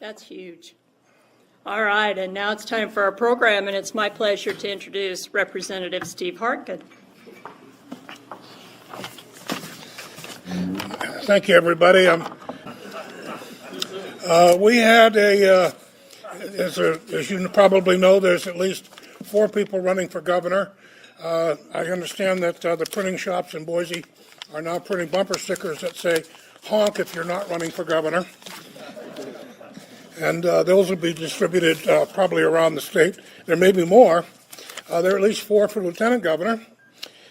That's huge. All right, and now it's time for our program, and it's my pleasure to introduce Representative Steve Hartgood. Thank you, everybody. We had as you probably know, there's at least 4 people running for governor. I understand that the printing shops in Boise are now printing bumper stickers that say, honk if you're not running for governor. And those will be distributed probably around the state. There may be more. There are at least 4 for lieutenant governor.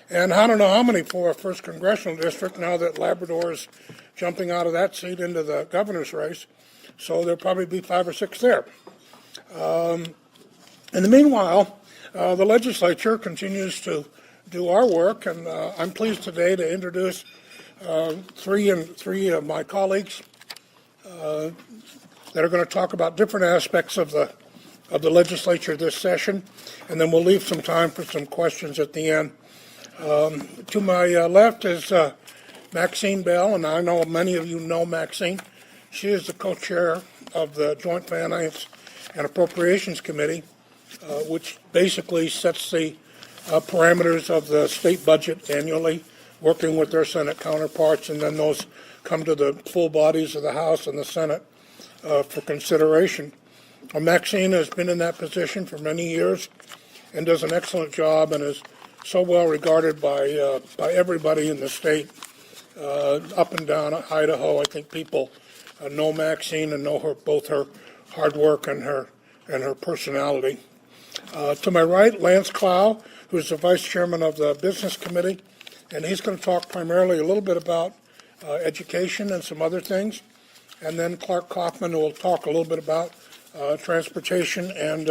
And I don't know how many for a 1st Congressional District now that Labrador is jumping out of that seat into the governor's race. So there'll probably be 5 or 6 there. In the meanwhile, the legislature continues to do our work, and I'm pleased today to introduce three of my colleagues that are going to talk about different aspects of the legislature this session, and then we'll leave some time for some questions at the end. To my left is Maxine Bell, and I know many of you know Maxine. She is the co-chair of the Joint Finance and Appropriations Committee, which basically sets the parameters of the state budget annually, working with their Senate counterparts, and then those come to the full bodies of the House and the Senate for consideration. Maxine has been in that position for many years and does an excellent job and is so well regarded by everybody in the state, up and down Idaho. I think people know Maxine and know both her hard work and her personality. To my right, Lance Clow, who is the vice chairman of the Business Committee, and he's going to talk primarily a little bit about education and some other things. And then Clark Kaufman, who will talk a little bit about transportation and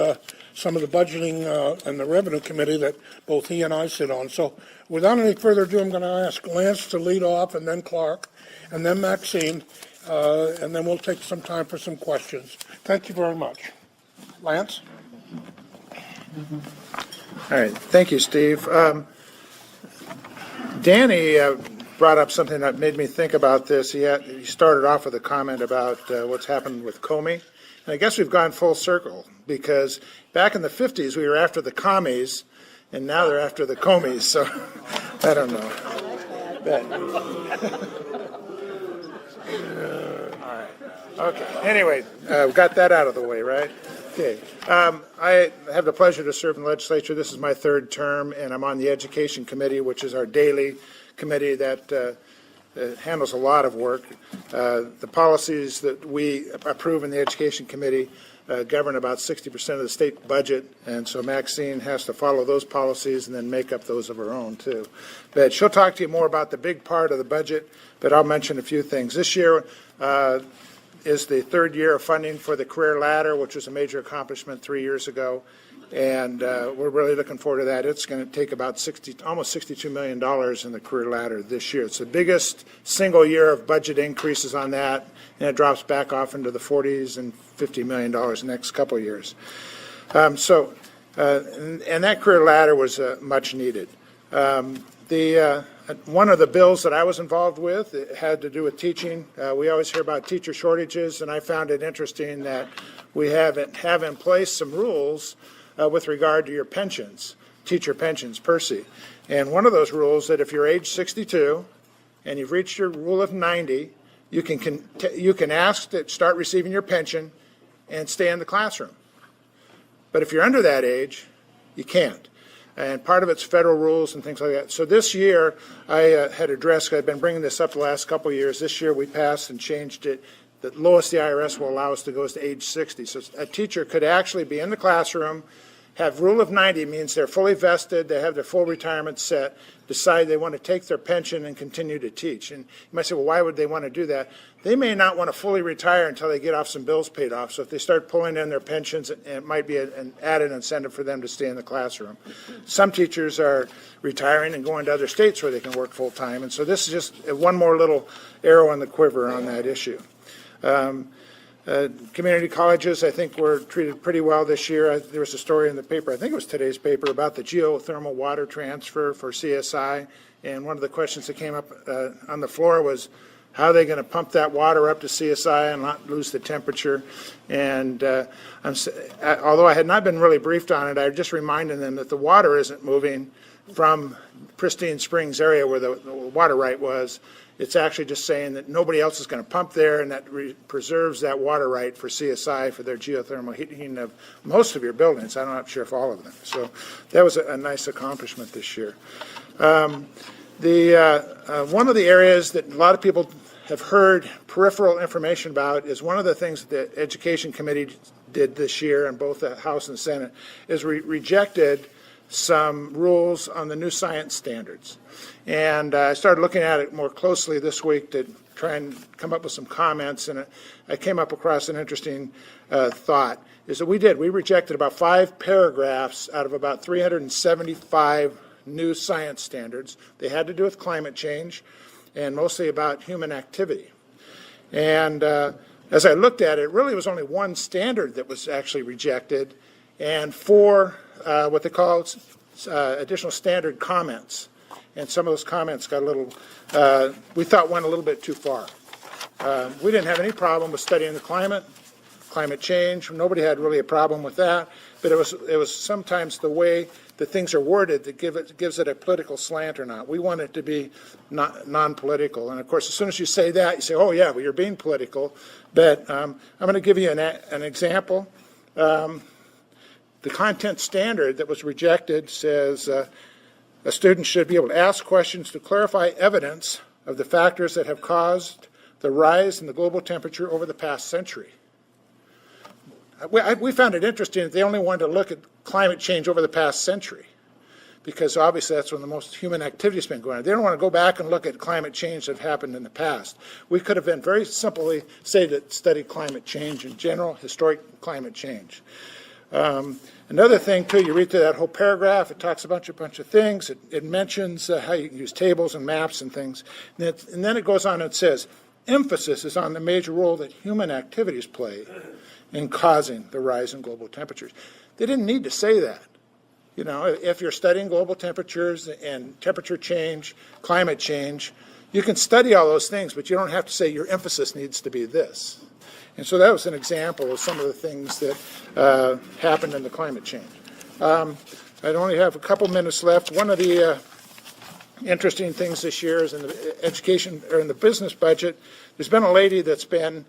some of the budgeting and the revenue committee that both he and I sit on. So without any further ado, I'm going to ask Lance to lead off, and then Clark, and then Maxine, and then we'll take some time for some questions. Thank you very much. Lance? All right. Thank you, Steve. Danny brought up something that made me think about this. He started off with a comment about what's happened with Comey. And I guess we've gone full circle, because back in the 50s, we were after the commies, and now they're after the Comeys. So I don't know. All right. Okay. Anyway, we got that out of the way, right? Okay. I have the pleasure to serve in the legislature. This is my 3rd term, and I'm on the Education Committee, which is our daily committee that handles a lot of work. The policies that we approve in the Education Committee govern about 60% of the state budget, and so Maxine has to follow those policies and then make up those of her own, too. But she'll talk to you more about the big part of the budget, but I'll mention a few things. This year is the 3rd year of funding for the Career Ladder, which was a major accomplishment 3 years ago, and we're really looking forward to that. It's going to take about almost $62 million in the Career Ladder this year. It's the biggest single year of budget increases on that, and it drops back off into the 40s and $50 million in the next couple of years. And that Career Ladder was much needed. One of the bills that I was involved with, it had to do with teaching. We always hear about teacher shortages, and I found it interesting that we have in place some rules with regard to your pensions, teacher pensions, PERSI. And one of those rules that if you're age 62 and you've reached your rule of 90, you can ask to start receiving your pension and stay in the classroom. But if you're under that age, you can't. And part of it's federal rules and things like that. So this year, I had addressed, I've been bringing this up the last couple of years. This year we passed and changed it. The lowest the IRS will allow us to go is to age 60. So a teacher could actually be in the classroom, have rule of 90, means they're fully vested, they have their full retirement set, decide they want to take their pension and continue to teach. And you might say, well, why would they want to do that? They may not want to fully retire until they get off some bills paid off. So if they start pulling in their pensions, it might be an added incentive for them to stay in the classroom. Some teachers are retiring and going to other states where they can work full time. And so this is just one more little arrow in the quiver on that issue. Community colleges, I think, were treated pretty well this year. There was a story in the paper, I think it was today's paper, about the geothermal water transfer for CSI. And one of the questions that came up on the floor was, How are they going to pump that water up to CSI and not lose the temperature? And although I had not been really briefed on it, I just reminded them that the water isn't moving from Pristine Springs area where the water right was. It's actually just saying that nobody else is going to pump there, and that preserves that water right for CSI for their geothermal heating of most of your buildings. I'm not sure if all of them. So that was a nice accomplishment this year. One of the areas that a lot of people have heard peripheral information about is one of the things that the Education Committee did this year in both the House and Senate is rejected some rules on the new science standards. And I started looking at it more closely this week to try and come up with some comments, and I came up across an interesting thought, is that we rejected about 5 paragraphs out of about 375 new science standards. They had to do with climate change and mostly about human activity. And as I looked at it, it really was only one standard that was actually rejected, and 4 what they call additional standard comments. And some of those comments got a little, we thought went a little bit too far. We didn't have any problem with studying the climate change. Nobody had really a problem with that. But it was sometimes the way that things are worded that gives it a political slant or not. We want it to be non-political. And of course, as soon as you say that, you say, oh yeah, well, you're being political. But I'm going to give you an example. The content standard that was rejected says a student should be able to ask questions to clarify evidence of the factors that have caused the rise in the global temperature over the past century. We found it interesting that they only wanted to look at climate change over the past century, because obviously that's when the most human activity has been going on. They don't want to go back and look at climate change that happened in the past. We could have been very simply say that studied climate change in general, historic climate change. Another thing, too, you read through that whole paragraph, it talks about a bunch of things. It mentions how you can use tables and maps and things. And then it goes on and says, emphasis is on the major role that human activities play in causing the rise in global temperatures. They didn't need to say that. You know, if you're studying global temperatures and temperature change, climate change, you can study all those things, but you don't have to say your emphasis needs to be this. And so that was an example of some of the things that happened in the climate change. I only have a couple minutes left. One of the interesting things this year is in the education or in the business budget. There's been a lady that's been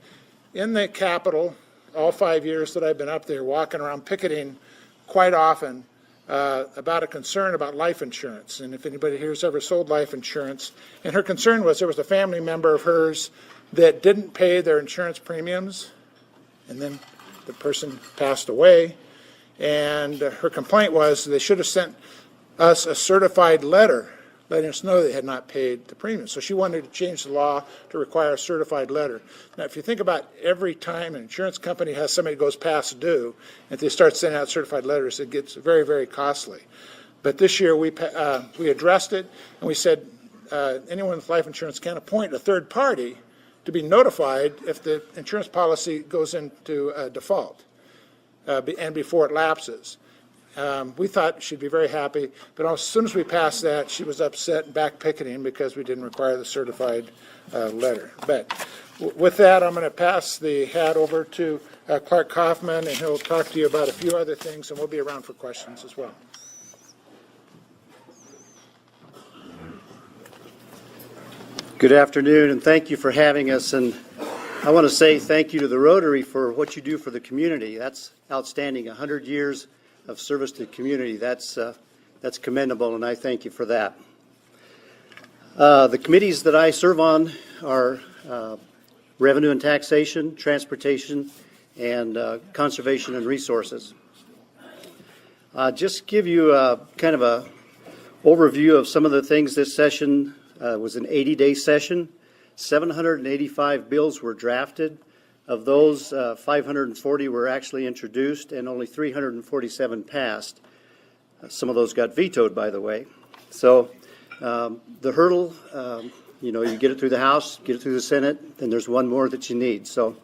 in the Capitol all 5 years that I've been up there, walking around picketing quite often about a concern about life insurance. And if anybody here has ever sold life insurance, and her concern was there was a family member of hers that didn't pay their insurance premiums, and then the person passed away, and her complaint was they should have sent us a certified letter letting us know they had not paid the premiums. So she wanted to change the law to require a certified letter. Now, if you think about every time an insurance company has somebody goes past due, if they start sending out certified letters, it gets very, very costly. But this year we addressed it, and we said anyone with life insurance can appoint a third party to be notified if the insurance policy goes into default and before it lapses. We thought she'd be very happy, but as soon as we passed that, she was upset and back picketing because we didn't require the certified letter. But with that, I'm going to pass the hat over to Clark Kaufman, and he'll talk to you about a few other things, and we'll be around for questions as well. Good afternoon, and thank you for having us. And I want to say thank you to the Rotary for what you do for the community. That's outstanding. 100 years of service to the community. That's commendable, and I thank you for that. The committees that I serve on are Revenue and Taxation, Transportation, and Conservation and Resources. Just give you kind of a overview of some of the things this session was an 80-day session. 785 bills were drafted. Of those, 540 were actually introduced, and only 347 passed. Some of those got vetoed, by the way. So the hurdle, you get it through the House, get it through the Senate, then there's one more that you need. So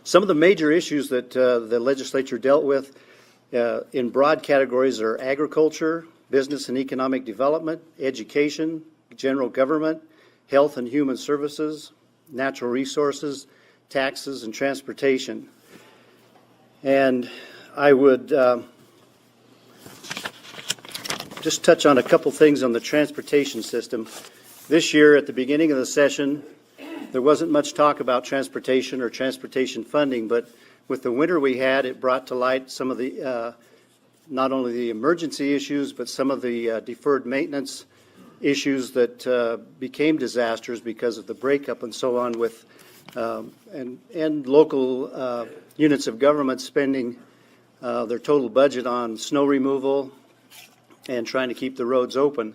some of the major issues that the legislature dealt with in broad categories are agriculture, business and economic development, education, general government, Health and Human Services, Natural Resources, Taxes, and Transportation. And I would just touch on a couple things on the transportation system. This year, at the beginning of the session, there wasn't much talk about transportation or transportation funding, but with the winter we had, it brought to light some of the, not only the emergency issues, but some of the deferred maintenance issues that became disasters because of the breakup and so on with, and local units of government spending their total budget on snow removal and trying to keep the roads open.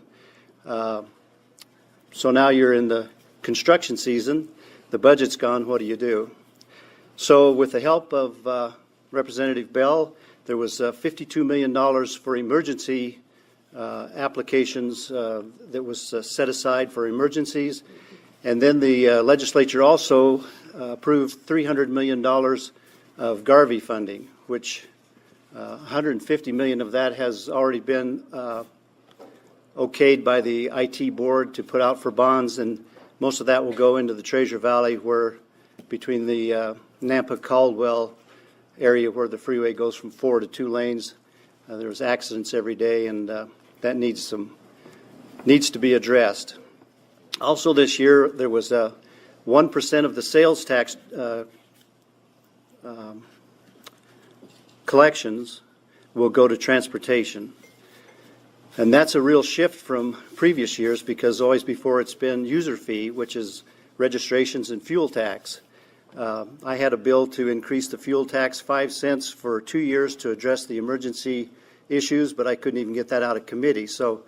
So now you're in the construction season, the budget's gone, what do you do? So with the help of Representative Bell, there was $52 million for emergency applications that was set aside for emergencies. And then the legislature also approved $300 million of Garvey funding, which $150 million of that has already been okayed by the IT board to put out for bonds, and most of that will go into the Treasure Valley, where between the Nampa-Caldwell area where the freeway goes from 4 to 2 lanes, there's accidents every day, and that needs to be addressed. Also this year, there was 1% of the sales tax collections will go to transportation. And that's a real shift from previous years, because always before it's been user fee, which is registrations and fuel tax. I had a bill to increase the fuel tax 5 cents for 2 years to address the emergency issues, but I couldn't even get that out of committee. So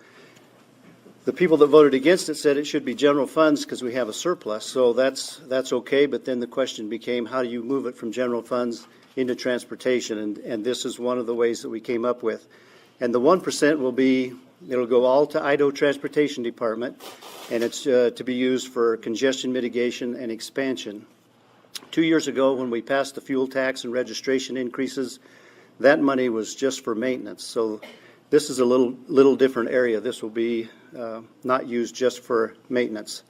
the people that voted against it said it should be general funds because we have a surplus. So that's okay, but then the question became, how do you move it from general funds into transportation? And this is one of the ways that we came up with. And the 1% will be, it'll go all to Idaho Transportation Department, and it's to be used for congestion mitigation and expansion. 2 years ago, when we passed the fuel tax and registration increases, that money was just for maintenance. So this is a little different area. This will be not used just for maintenance.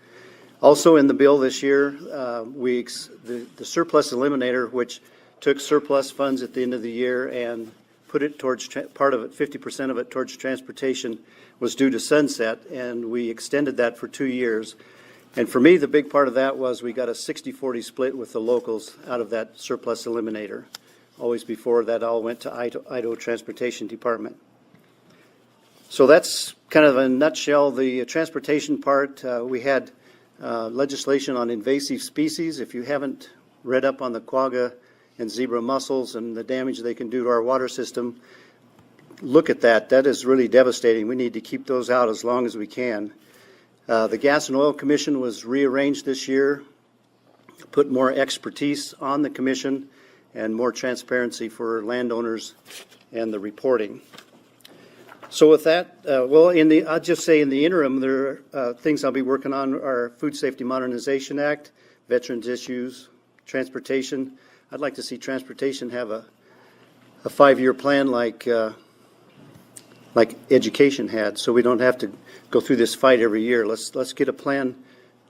Also in the bill this year, the surplus eliminator, which took surplus funds at the end of the year and put it towards part of it, 50% of it towards transportation, was due to sunset, and we extended that for 2 years. And for me, the big part of that was we got a 60-40 split with the locals out of that surplus eliminator. Always before that all went to Idaho Transportation Department. So that's kind of a nutshell the transportation part. We had legislation on invasive species. If you haven't read up on the quagga and zebra mussels and the damage they can do to our water system, look at that. That is really devastating. We need to keep those out as long as we can. The Gas and Oil Commission was rearranged this year, put more expertise on the commission and more transparency for landowners and the reporting. So with that, I'll just say in the interim, there are things I'll be working on are Food Safety Modernization Act, veterans issues, transportation. I'd like to see transportation have a 5-year plan like education had, so we don't have to go through this fight every year. Let's get a plan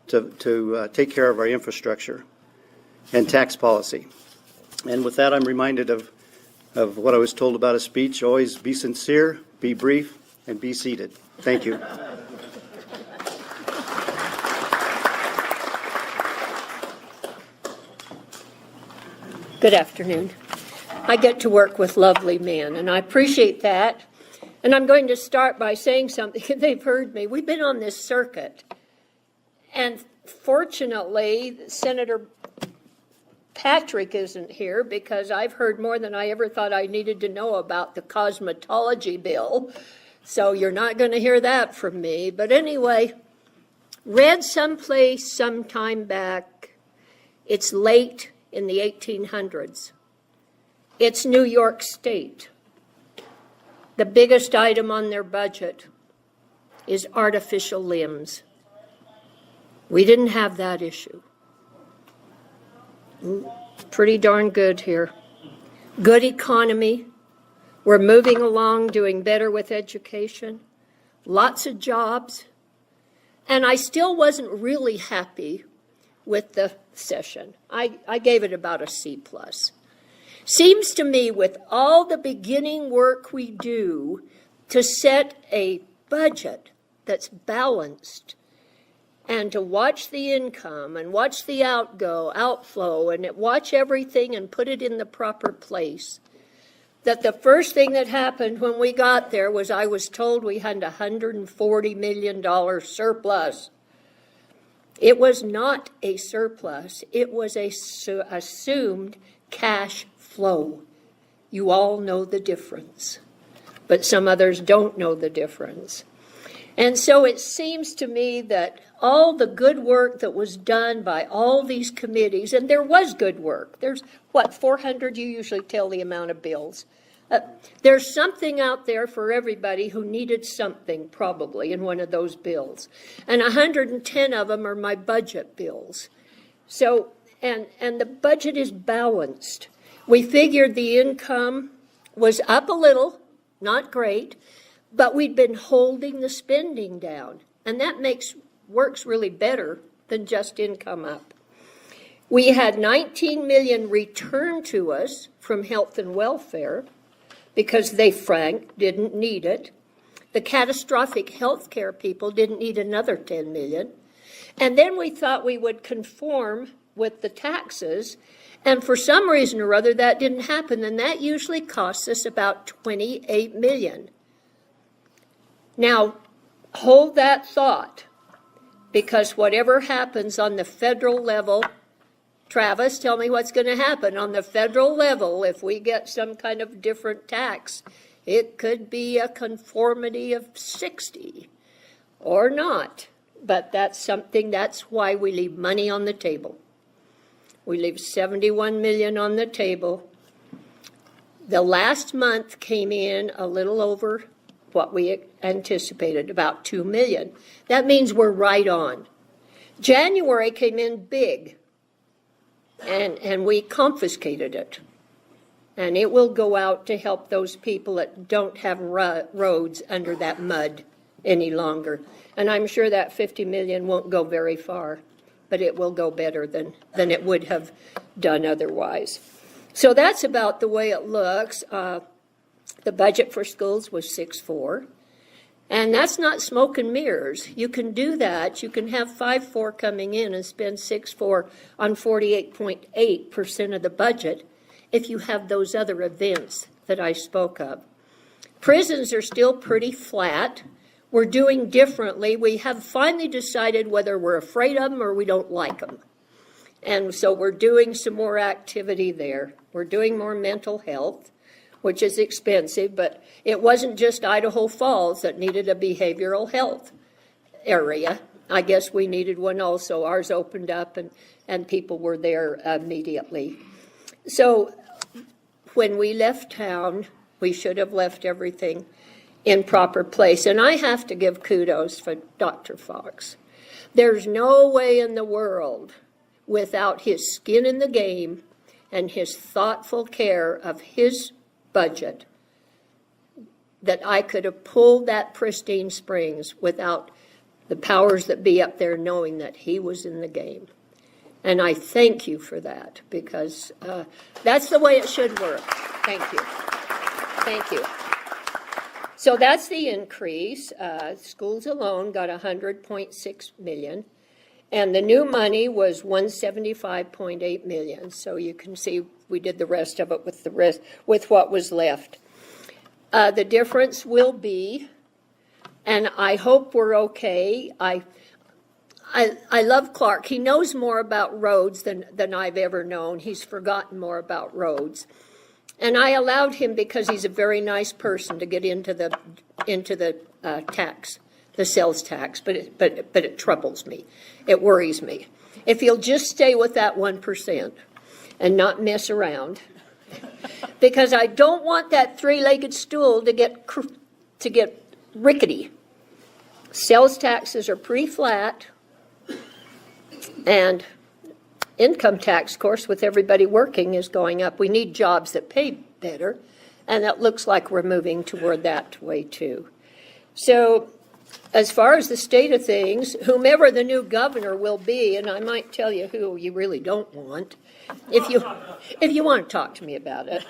to take care of our infrastructure and tax policy. And with that, I'm reminded of what I was told about a speech. Always be sincere, be brief, and be seated. Thank you. Good afternoon. I get to work with lovely men, and I appreciate that. And I'm going to start by saying something. They've heard me. We've been on this circuit. And fortunately, Senator Patrick isn't here, because I've heard more than I ever thought I needed to know about the cosmetology bill. So you're not going to hear that from me. But anyway, read someplace sometime back, it's late in the 1800s. It's New York State. The biggest item on their budget is artificial limbs. We didn't have that issue. Pretty darn good here. Good economy. We're moving along, doing better with education. Lots of jobs. And I still wasn't really happy with the session. I gave it about a C+. Seems to me with all the beginning work we do to set a budget that's balanced and to watch the income and watch the outflow and watch everything and put it in the proper place, that the first thing that happened when we got there was I was told we had a $140 million surplus. It was not a surplus. It was a assumed cash flow. You all know the difference, but some others don't know the difference. And so it seems to me that all the good work that was done by all these committees, and there was good work. There's, 400, you usually tell the amount of bills. There's something out there for everybody who needed something, probably, in one of those bills. And 110 of them are my budget bills. So, and the budget is balanced. We figured the income was up a little, not great, but we'd been holding the spending down. And that works really better than just income up. We had 19 million returned to us from health and welfare because they, didn't need it. The catastrophic health care people didn't need another 10 million. And then we thought we would conform with the taxes, and for some reason or other that didn't happen, and that usually costs us about 28 million. Now, hold that thought, because whatever happens on the federal level, Travis, tell me what's going to happen on the federal level if we get some kind of different tax. It could be a conformity of 60 or not, but that's why we leave money on the table. We leave 71 million on the table. The last month came in a little over what we anticipated, about 2 million. That means we're right on. January came in big, and we confiscated it. And it will go out to help those people that don't have roads under that mud any longer. And I'm sure that 50 million won't go very far, but it will go better than it would have done otherwise. So that's about the way it looks. The budget for schools was 6.4, and that's not smoke and mirrors. You can do that. You can have 5.4 coming in and spend 6.4 on 48.8% of the budget if you have those other events that I spoke of. Prisons are still pretty flat. We're doing differently. We have finally decided whether we're afraid of them or we don't like them. And so we're doing some more activity there. We're doing more mental health, which is expensive, but it wasn't just Idaho Falls that needed a behavioral health area. I guess we needed one also. Ours opened up and people were there immediately. So when we left town, we should have left everything in proper place. And I have to give kudos for Dr. Fox. There's no way in the world without his skin in the game and his thoughtful care of his budget that I could have pulled that Pristine Springs without the powers that be up there knowing that he was in the game. And I thank you for that, because that's the way it should work. Thank you. Thank you. So that's the increase. Schools alone got 100.6 million. And the new money was 175.8 million. So you can see we did the rest of it with what was left. The difference will be, and I hope we're okay. I love Clark. He knows more about roads than I've ever known. He's forgotten more about roads. And I allowed him, because he's a very nice person, to get into the tax, the sales tax, but it troubles me. It worries me. If he'll just stay with that 1% and not mess around, because I don't want that three-legged stool to get rickety. Sales taxes are pretty flat, and income tax, of course, with everybody working, is going up. We need jobs that pay better, and it looks like we're moving toward that way too. So as far as the state of things, whomever the new governor will be, and I might tell you who you really don't want, if you want to talk to me about it.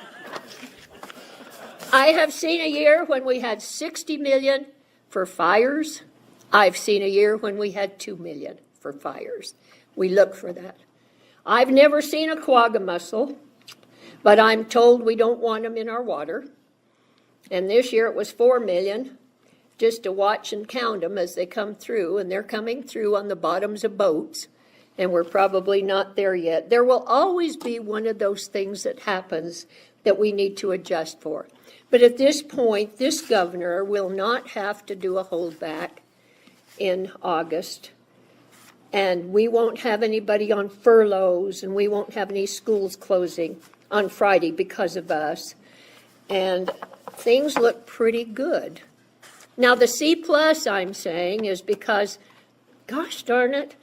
I have seen a year when we had 60 million for fires. I've seen a year when we had 2 million for fires. We look for that. I've never seen a quagga mussel, but I'm told we don't want them in our water. And this year it was 4 million, just to watch and count them as they come through, and they're coming through on the bottoms of boats, and we're probably not there yet. There will always be one of those things that happens that we need to adjust for. But at this point, this governor will not have to do a holdback in August, and we won't have anybody on furloughs, and we won't have any schools closing on Friday because of us. And things look pretty good. Now, the C+ I'm saying is because, gosh darn it,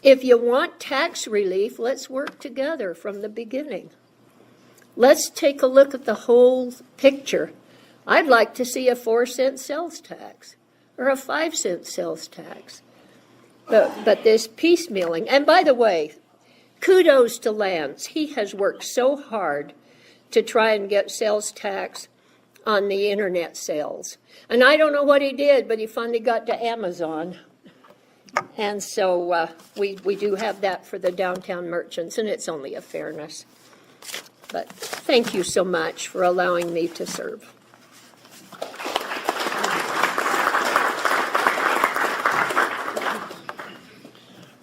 if you want tax relief, let's work together from the beginning. Let's take a look at the whole picture. I'd like to see a 4-cent sales tax or a 5-cent sales tax. But this piecemealing, and by the way, kudos to Lance. He has worked so hard to try and get sales tax on the internet sales. And I don't know what he did, but he finally got to Amazon. And so we do have that for the downtown merchants, and it's only a fairness. But thank you so much for allowing me to serve.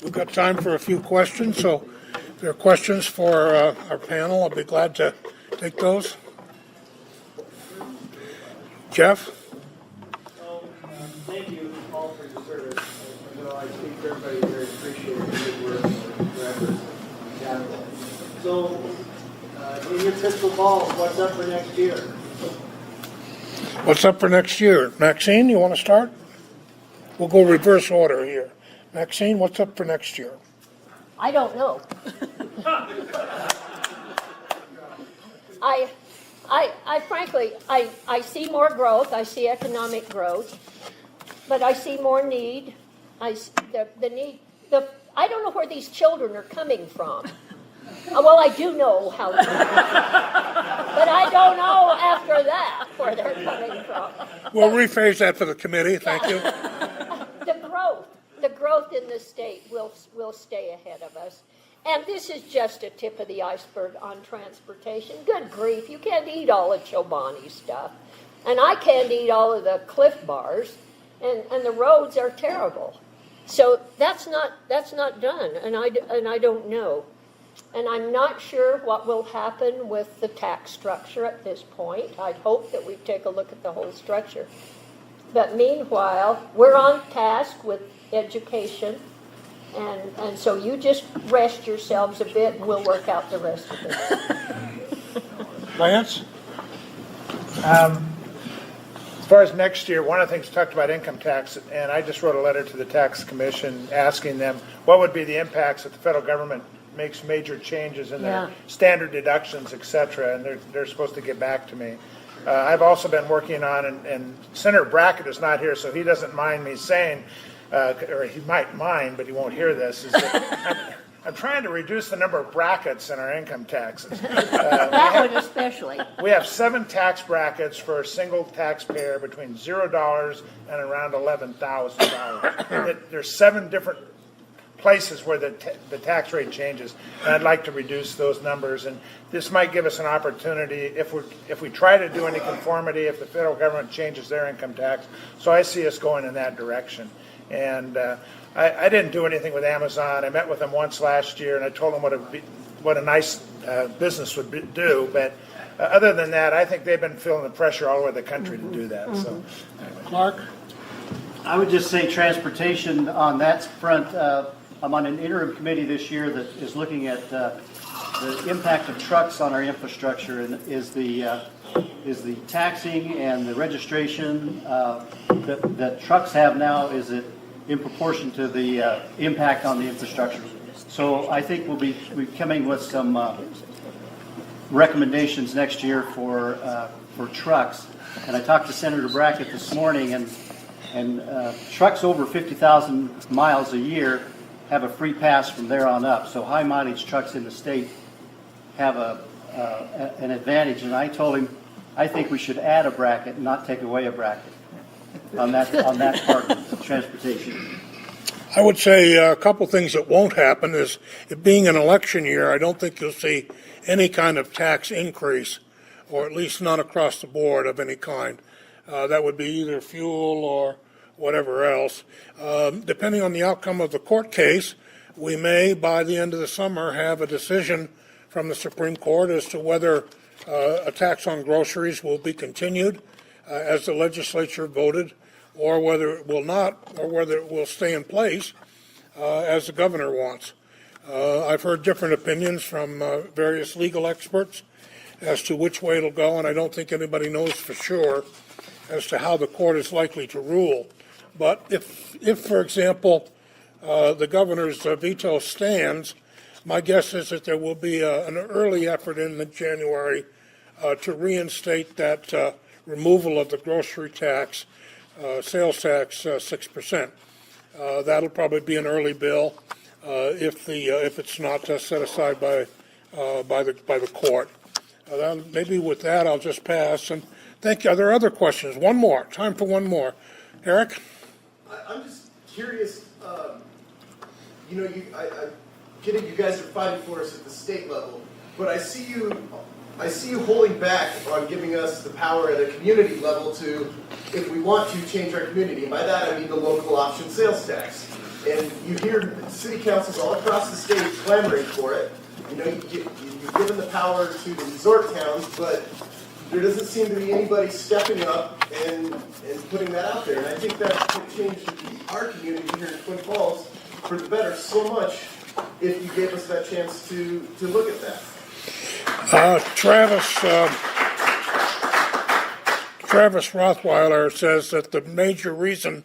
We've got time for a few questions, so if there are questions for our panel, I'll be glad to take those. Jeff? Thank you all for your service. I know I speak for everybody here, appreciate your good work, your efforts. Yeah. So, in your crystal ball, what's up for next year? What's up for next year? Maxine, you want to start? We'll go reverse order here. Maxine, what's up for next year? I don't know. I frankly, I see more growth, I see economic growth, but I see more need. I don't know where these children are coming from. Well, I do know how, but I don't know after that where they're coming from. We'll rephrase that for the committee, thank you. The growth in the state will stay ahead of us. And this is just a tip of the iceberg on transportation. Good grief, you can't eat all of Chobani's stuff. And I can't eat all of the Cliff Bars, and the roads are terrible. So that's not done, and I don't know. And I'm not sure what will happen with the tax structure at this point. I'd hope that we take a look at the whole structure. But meanwhile, we're on task with education. And so you just rest yourselves a bit, and we'll work out the rest of it. Lance? As far as next year, one of the things we talked about income tax, and I just wrote a letter to the tax commission asking them what would be the impacts if the federal government makes major changes in their standard deductions, et cetera, and they're supposed to get back to me. I've also been working on, and Senator Brackett is not here, so he doesn't mind me saying, or he might mind, but he won't hear this, is that I'm trying to reduce the number of brackets in our income taxes. That one especially. We have 7 tax brackets for a single taxpayer between $0 and around $11,000. There's 7 different places where the tax rate changes, and I'd like to reduce those numbers. And this might give us an opportunity if we try to do any conformity, if the federal government changes their income tax. So I see us going in that direction. And I didn't do anything with Amazon. I met with them once last year, and I told them what a nice business would do. But other than that, I think they've been feeling the pressure all over the country to do that. So, Clark? I would just say transportation on that front. I'm on an interim committee this year that is looking at the impact of trucks on our infrastructure, and is the taxing and the registration that trucks have now, is it in proportion to the impact on the infrastructure? So I think we'll be coming with some recommendations next year for trucks. And I talked to Senator Brackett this morning, and And trucks over 50,000 miles a year have a free pass from there on up. So high mileage trucks in the state have an advantage. And I told him, I think we should add a bracket, not take away a bracket on that part of transportation. I would say a couple things that won't happen is, it being an election year, I don't think you'll see any kind of tax increase, or at least not across the board of any kind. That would be either fuel or whatever else. Depending on the outcome of the court case, we may, by the end of the summer, have a decision from the Supreme Court as to whether a tax on groceries will be continued as the legislature voted, or whether it will not, or whether it will stay in place as the governor wants. I've heard different opinions from various legal experts as to which way it'll go, and I don't think anybody knows for sure as to how the court is likely to rule. But if for example, the governor's veto stands, my guess is that there will be an early effort in January to reinstate that removal of the grocery tax, sales tax, 6%. That'll probably be an early bill if it's not set aside by the court. Maybe with that, I'll just pass and thank you. Are there other questions? One more. Time for one more. Eric? I'm just curious. I get it. You guys are fighting for us at the state level, but I see you holding back on giving us the power at a community level to, if we want to change our community. And by that I mean the local option sales tax. And you hear city councils all across the state clamoring for it. You've given the power to the resort towns, but there doesn't seem to be anybody stepping up and putting that out there. And I think that could change our community here in Twin Falls for the better so much if you gave us that chance to look at that. Travis Rothweiler says that the major reason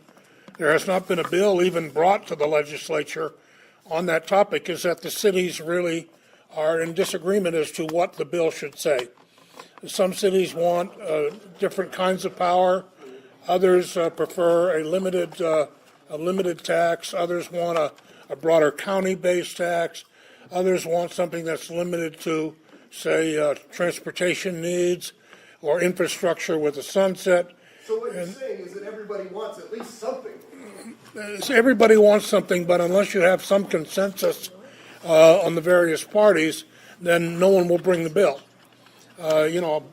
there has not been a bill even brought to the legislature on that topic is that the cities really are in disagreement as to what the bill should say. Some cities want different kinds of power. Others prefer a limited tax. Others want a broader county-based tax. Others want something that's limited to, say, transportation needs or infrastructure with a sunset. So what you're saying is that everybody wants at least something. Everybody wants something, but unless you have some consensus on the various parties, then no one will bring the bill.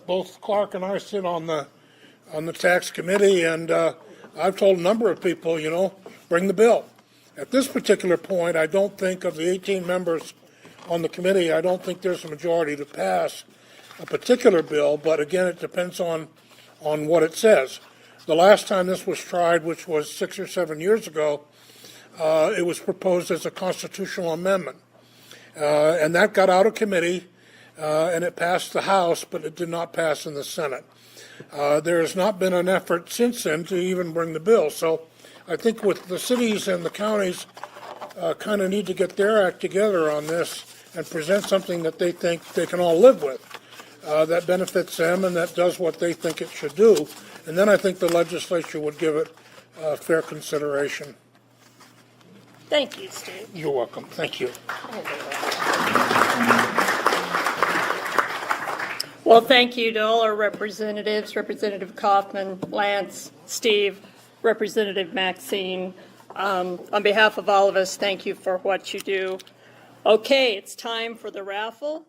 Both Clark and I sit on the tax committee, and I've told a number of people, bring the bill. At this particular point, I don't think of the 18 members on the committee, I don't think there's a majority to pass a particular bill, but again, it depends on what it says. The last time this was tried, which was 6 or 7 years ago, it was proposed as a constitutional amendment. And that got out of committee, and it passed the House, but it did not pass in the Senate. There has not been an effort since then to even bring the bill. So I think with the cities and the counties kind of need to get their act together on this and present something that they think they can all live with, that benefits them and that does what they think it should do. And then I think the legislature would give it fair consideration. Thank you, Steve. You're welcome. Thank you. Well, thank you to all our representatives, Representative Kaufman, Lance, Steve, Representative Maxine. On behalf of all of us, thank you for what you do. Okay, it's time for the raffle.